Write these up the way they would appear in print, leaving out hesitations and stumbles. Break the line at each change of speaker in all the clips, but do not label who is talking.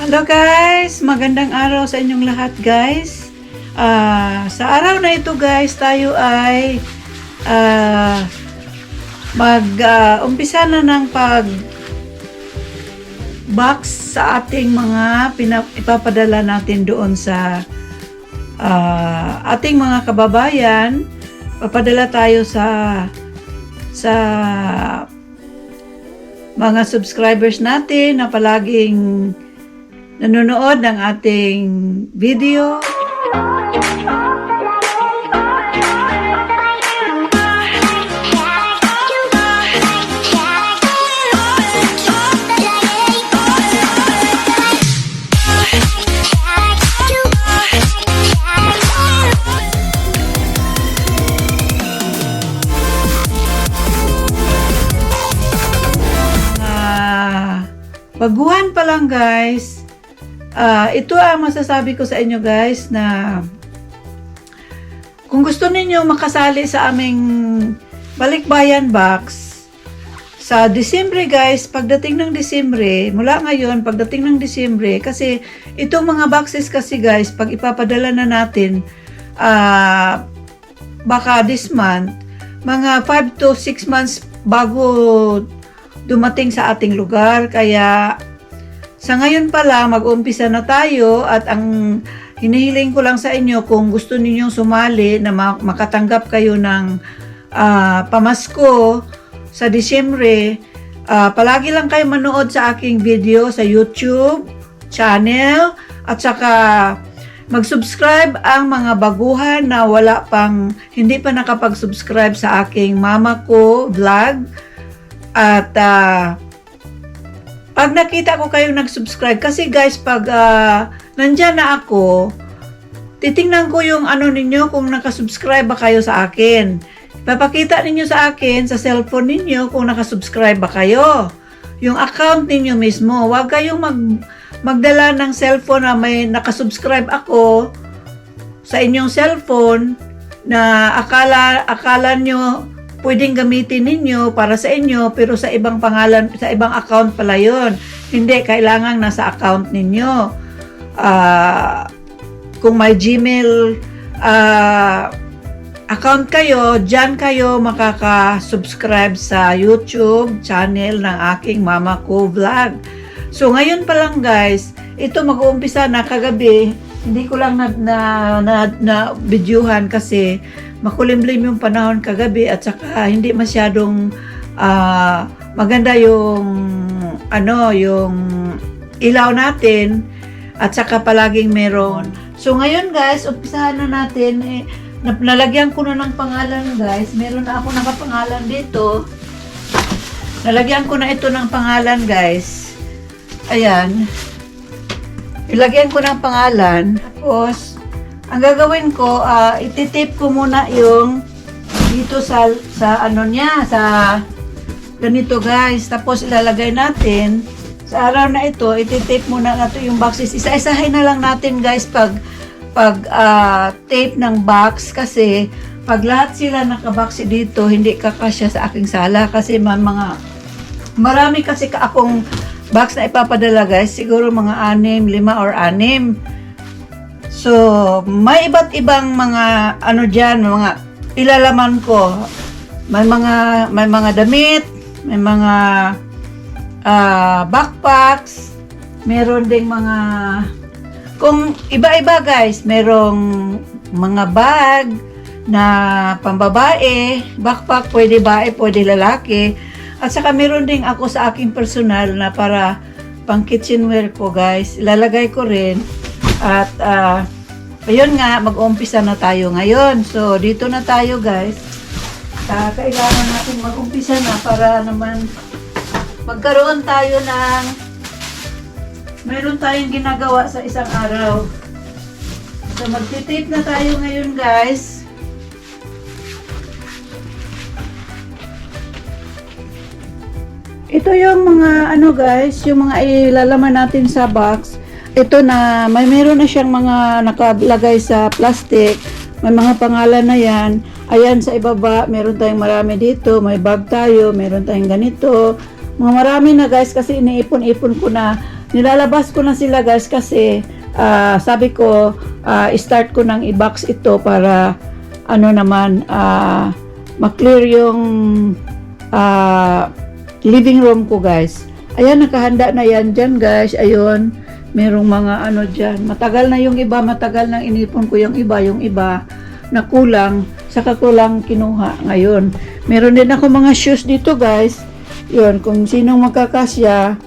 Hello guys! Magandang araw sa inyong lahat guys. Sa araw na ito guys, tayo ay umpisa na ng box sa ating mga ipapadala natin doon sa ating mga kababayan. Papadala tayo sa mga subscribers natin na palaging nanonood ng ating video. Baguhan pa lang guys. Ito ang masasabi ko sa inyo guys na kung gusto ninyo makasali sa aming Balikbayan Box sa Disyembre guys, pagdating ng Disyembre, mula ngayon pagdating ng Disyembre, kasi itong mga boxes kasi guys, pag ipapadala na natin baka this month, mga 5 to 6 months bago dumating sa ating lugar. Kaya sa ngayon pa lang mag-umpisa na tayo, at ang hinihiling ko lang sa inyo, kung gusto ninyong sumali na makatanggap kayo ng pamasko sa Disyembre, palagi lang kayo manood sa aking video sa YouTube channel, at saka mag-subscribe ang mga baguhan na hindi pa nakapag-subscribe sa aking Mama Ko Vlog. At pag nakita ko kayong nag-subscribe, kasi guys, pag nandyan na ako, titingnan ko yung ano ninyo, kung nakasubscribe ba kayo sa akin. Papakita ninyo sa akin sa cellphone ninyo kung nakasubscribe ba kayo. Yung account ninyo mismo. Huwag kayong magdala ng cellphone na may nakasubscribe ako sa inyong cellphone na akala nyo pwedeng gamitin ninyo para sa inyo, pero sa ibang pangalan, sa ibang account pala yun. Hindi, kailangan nasa account ninyo. Kung may Gmail account kayo, dyan kayo makaka-subscribe sa YouTube channel ng aking Mama Ko Vlog. So, ngayon pa lang guys, ito mag-uumpisa na kagabi. Hindi ko lang na videohan kasi makulimlim yung panahon kagabi, at saka hindi masyadong maganda yung yung ilaw natin, at saka palaging meron. So ngayon guys, umpisahan na natin. Nalagyan ko na ng pangalan guys. Meron na ako nakapangalan dito. Nalagyan ko na ito ng pangalan guys. Ayan. Ilagyan ko ng pangalan. Tapos ang gagawin ko, ititape ko muna yung dito sa ano niya, sa ganito guys. Tapos ilalagay natin sa araw na ito, ititape muna natin yung boxes. Isa-isahin na lang natin guys pag tape ng box, kasi pag lahat sila nakabox dito, hindi kakasya sa aking sala, kasi marami kasi akong box na ipapadala guys. Siguro mga 5 or 6. So, may iba't ibang mga dyan, mga ilalaman ko. May mga damit, may mga backpacks, meron ding mga, kung iba-iba guys, merong mga bag na pambabae, backpack, pwede bae, pwede lalaki. At saka meron ding ako sa aking personal na para pang kitchenware ko guys. Ilalagay ko rin. At ayun nga, mag-umpisa na tayo ngayon. So, dito na tayo guys. Kailangan natin mag-umpisa na para naman magkaroon tayo meron tayong ginagawa sa isang araw. So, magtitape na tayo ngayon guys. Ito yung mga guys, yung mga ilalaman natin sa box. Ito na, meron na siyang mga nakalagay sa plastic. May mga pangalan na yan. Ayan sa ibaba, meron tayong marami dito. May bag tayo, meron tayong ganito. Mga marami na guys, kasi iniipon-ipon ko na nilalabas ko na sila guys kasi sabi ko start ko nang i-box ito para ano naman ma-clear yung living room ko guys. Ayan, nakahanda na yan dyan guys. Ayun, merong mga ano dyan. Matagal na yung iba, matagal nang inipon ko yung iba na kulang, saka ko lang kinuha ngayon. Meron din ako mga shoes dito guys. Yun, kung sinong magkakasya.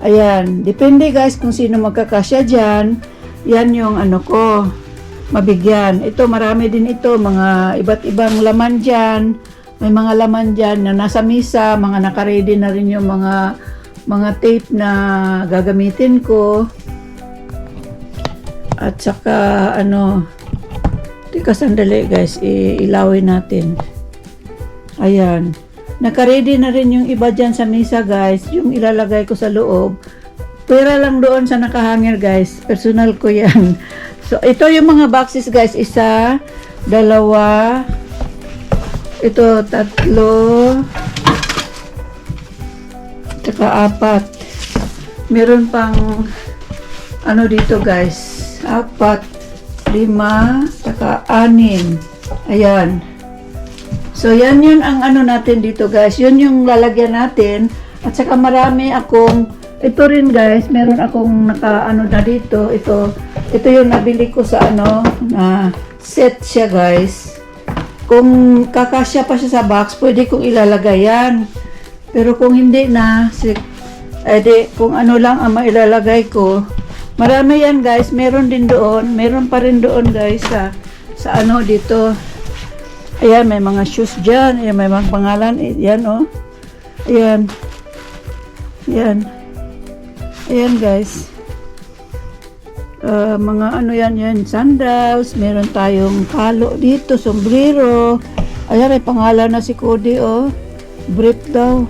Ayan, depende guys kung sino magkakasya dyan. Yan yung ano ko, mabigyan. Ito, marami din ito, mga iba't ibang laman dyan. May mga laman dyan na nasa misa, mga nakaready na rin yung mga tape na gagamitin ko. At saka ano, tika sandali guys, ilawin natin. Ayan, nakaready na rin yung iba dyan sa misa guys, yung ilalagay ko sa loob. Pera lang doon sa nakahanger guys, personal ko yan. So ito yung mga boxes guys, 1, 2, ito 3, tsaka 4. Meron pang ano dito guys, 4, 5, tsaka 6. Ayan. So yan yun ang ano natin dito guys, yun yung lalagyan natin. At saka marami akong, ito rin guys, meron akong naka ano na dito. Ito yung nabili ko sa ano, na set siya guys. Kung kakasya pa siya sa box, pwede kong ilalagay yan. Pero kung hindi na, kung ano lang ang mailalagay ko, marami yan guys, meron din doon, meron pa rin doon guys sa ano dito. Ayan, may mga shoes dyan, ayan, may mga pangalan, ayan oh, ayan, ayan, ayan guys, mga ano yan, sandals, meron tayong palo dito, sombrero, ayan, may pangalan na si Cody oh, brief daw.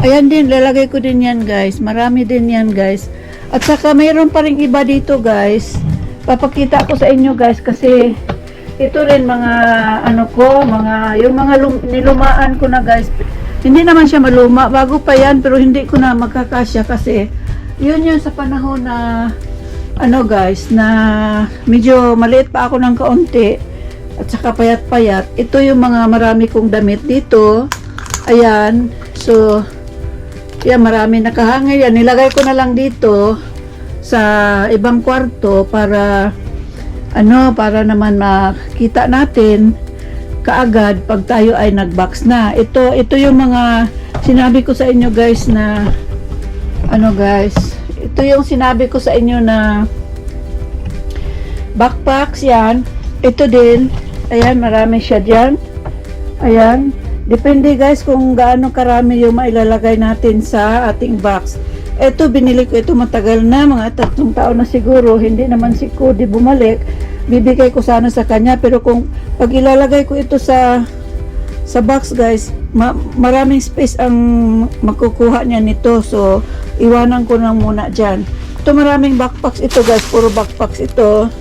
Ayan din, lalagay ko din yan guys. Marami din yan guys. At saka mayroon pa rin iba dito guys. Papakita ko sa inyo guys kasi ito rin mga ano ko, yung mga nilumaan ko na guys. Hindi naman siya maluma. Bago pa yan pero hindi ko na magkakasya kasi yun sa panahon na ano guys, na medyo maliit pa ako ng kaunti at saka payat-payat. Ito yung mga marami kong damit dito. Ayan. So, yan, marami nakahangay yan. Nilagay ko na lang dito sa ibang kwarto para ano, para naman makita natin kaagad pag tayo ay nagbox na. Ito yung mga sinabi ko sa inyo guys na ano guys, ito yung sinabi ko sa inyo na backpacks yan. Ito din, ayan, marami siya dyan. Ayan. Depende guys kung gaano karami yung mailalagay natin sa ating box. Ito, binili ko ito matagal na, mga 3 taon na siguro. Hindi naman si Cody bumalik. Bibigay ko sana sa kanya. Pero kung pag ilalagay ko ito sa box guys, maraming space ang makukuha niya nito. So, iwanan ko na muna dyan. Ito, maraming backpacks ito guys. Puro backpacks ito.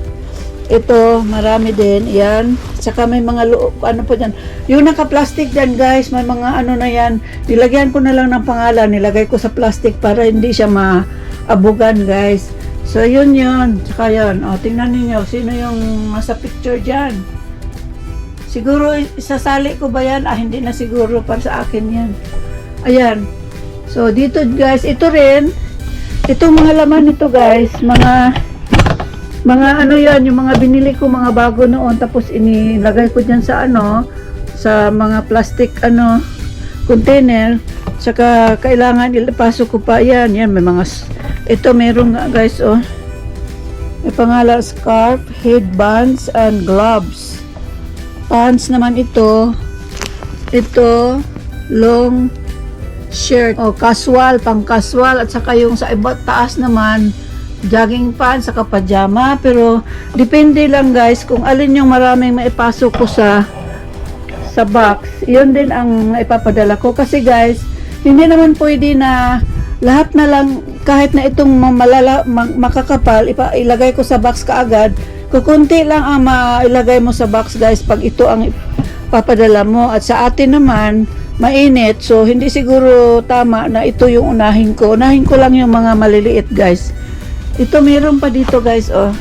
Ito, marami din. Yan. Saka may mga ano po dyan. Yung naka-plastic dyan guys, may mga ano na yan. Nilagyan ko na lang ng pangalan. Nilagay ko sa plastic para hindi siya maabugan guys. So, yun. Saka yan. O, tingnan niyo sino yung nasa picture dyan. Siguro, isasali ko ba yan? Hindi na siguro. Para sa akin yan. Ayan. So, dito guys, ito rin. Itong mga laman nito guys, mga ano yan, yung mga binili ko, mga bago noon, tapos inilagay ko dyan sa ano, sa mga plastic ano, container, saka kailangan ilapasok ko pa yan, may mga, ito meron nga guys oh, may pangalan scarf, headbands, and gloves. Pants naman ito, long shirt, casual, pang casual, at saka yung sa iba taas naman, jogging pants, saka pajama. Pero depende lang guys kung alin yung maraming maipasok ko sa box. Yun din ang ipapadala ko kasi guys, hindi naman pwede na lahat na lang, kahit na itong makakapal ilagay ko sa box kaagad. Kukunti lang ang mailagay mo sa box guys pag ito ang papadala mo. At sa atin naman mainit. So, hindi siguro tama na ito yung unahin ko. Unahin ko lang yung mga maliliit, guys. Ito, meron pa dito, guys, oh.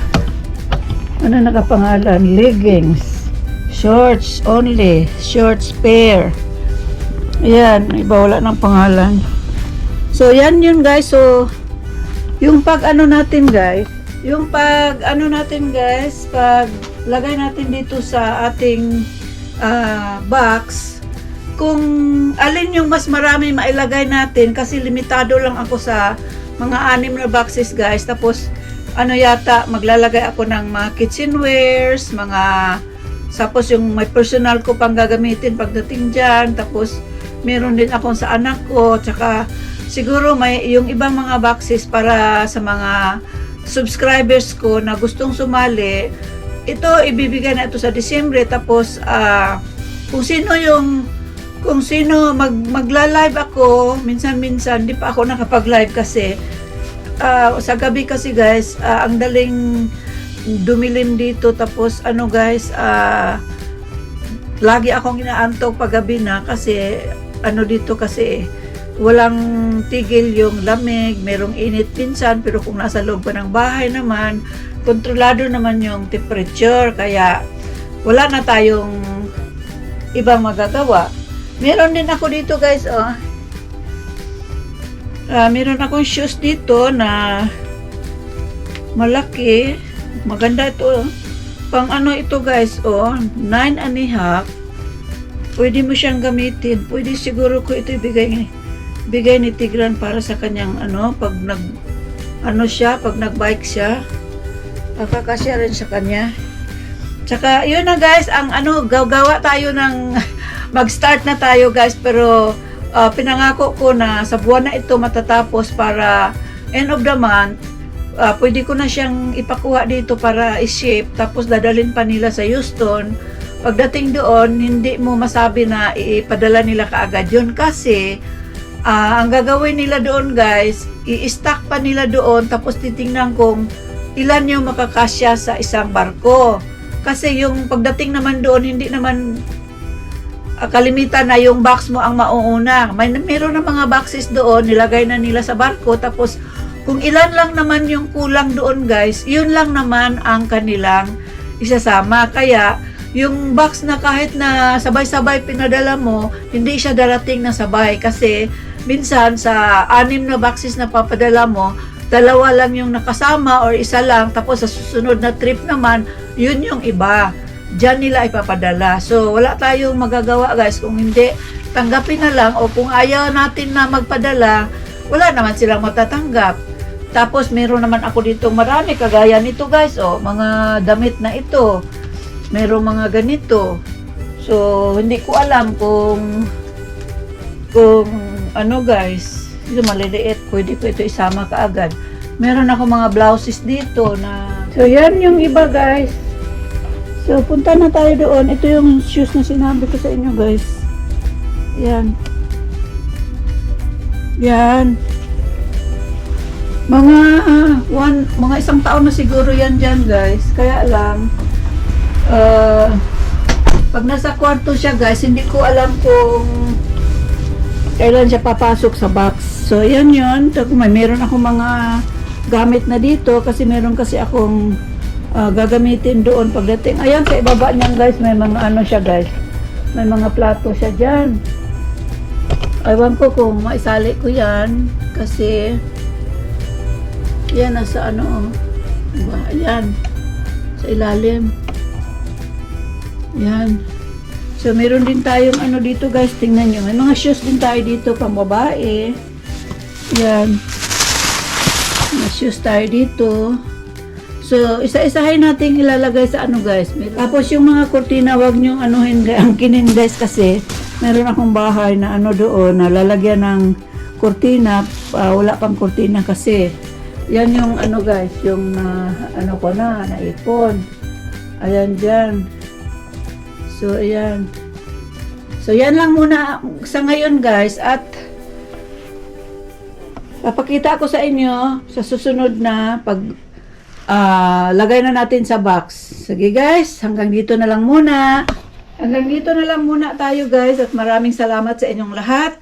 Ano nakapangalan? Leggings. Shorts only. Shorts pair. Ayan, iba wala ng pangalan. So, yan yun, guys. So, yung pag ano natin, guys, pag lagay natin dito sa ating box, kung alin yung mas marami mailagay natin, kasi limitado lang ako sa mga 6 na boxes, guys. Tapos ano yata, maglalagay ako ng mga kitchenwares, tapos yung may personal ko pang gagamitin pagdating dyan, tapos meron din akong sa anak ko, tsaka siguro may yung ibang mga boxes para sa mga subscribers ko na gustong sumali. Ito ibibigay na ito sa Disyembre. Tapos kung sino magla-live ako, minsan-minsan di pa ako nakapag-live kasi sa gabi kasi, guys, ang daling dumilim dito. Tapos ano, guys, lagi akong inaantok pag gabi na kasi ano dito kasi walang tigil yung lamig, merong init minsan, pero kung nasa loob pa ng bahay naman, kontrolado naman yung temperature, kaya wala na tayong ibang magagawa. Meron din ako dito, guys, oh. Meron akong shoes dito na malaki, maganda ito, oh. Pang ano ito, guys, oh, 9.5. Pwede mo siyang gamitin. Pwede siguro ko ito bigay ni Tigran para sa kanyang ano, pag nagbike siya, kakasya rin sa kanya. Tsaka yun na, guys, ang ano, gawa tayo ng mag-start na tayo, guys, pero pinangako ko na sa buwan na ito matatapos para end of the month. Pwede ko na siyang ipakuha dito para i-ship, tapos dadalhin pa nila sa Houston. Pagdating doon, hindi mo masabi na ipadala nila kaagad yun kasi ang gagawin nila doon, guys, i-stack pa nila doon, tapos titingnan kung ilan yung makakasya sa isang barko. Kasi yung pagdating naman doon, hindi naman kalimitan na yung box mo ang mauuna. Meron na mga boxes doon, nilagay na nila sa barko, tapos kung ilan lang naman yung kulang doon, guys, yun lang naman ang kanilang isasama. Kaya yung box na kahit na sabay-sabay pinadala mo, hindi siya darating na sabay kasi minsan sa 6 na boxes na papadala mo, 2 lang yung nakasama or 1 lang, tapos sa susunod na trip naman, yun yung iba. Diyan nila ipapadala. So, wala tayong magagawa, guys, kung hindi tanggapin na lang, o kung ayaw natin na magpadala, wala naman silang matatanggap. Tapos, meron naman ako dito marami, kagaya nito, guys, oh, mga damit na ito. Merong mga ganito. So, hindi ko alam kung ano, guys, ito maliliit, pwede ko ito isama kaagad. Meron ako mga blouses dito na, so yan yung iba, guys. So punta na tayo doon. Ito yung shoes na sinabi ko sa inyo, guys. Yan mga 1 taon na siguro yan dyan, guys. Kaya lang pag nasa kwarto siya, guys, hindi ko alam kung kailan siya papasok sa box. So, yan yun. Meron ako mga gamit na dito kasi meron kasi akong gagamitin doon pagdating. Ayan, sa ibaba niyan, guys, may mga ano siya, guys. May mga plato siya dyan. Ewan ko kung maisali ko yan kasi yan, nasa ano, diba? Ayan, sa ilalim. Yan. So, meron din tayong ano dito, guys. Tingnan nyo. May mga shoes din tayo dito pang babae. Yan. May shoes tayo dito. So, isa-isahin natin ilalagay sa ano, guys. Tapos, yung mga kurtina, wag nyo anuhin, angkinin, guys, kasi meron akong bahay na ano doon, na lalagyan ng kurtina. Wala pang kurtina kasi. Yan yung ano, guys, yung ano ko naipon. Ayan dyan. So, ayan. So, yan lang muna sa ngayon, guys. At papakita ko sa inyo sa susunod na pag lagay na natin sa box. Sige, guys. Hanggang dito na lang muna. Hanggang dito na lang muna tayo guys at maraming salamat sa inyong lahat.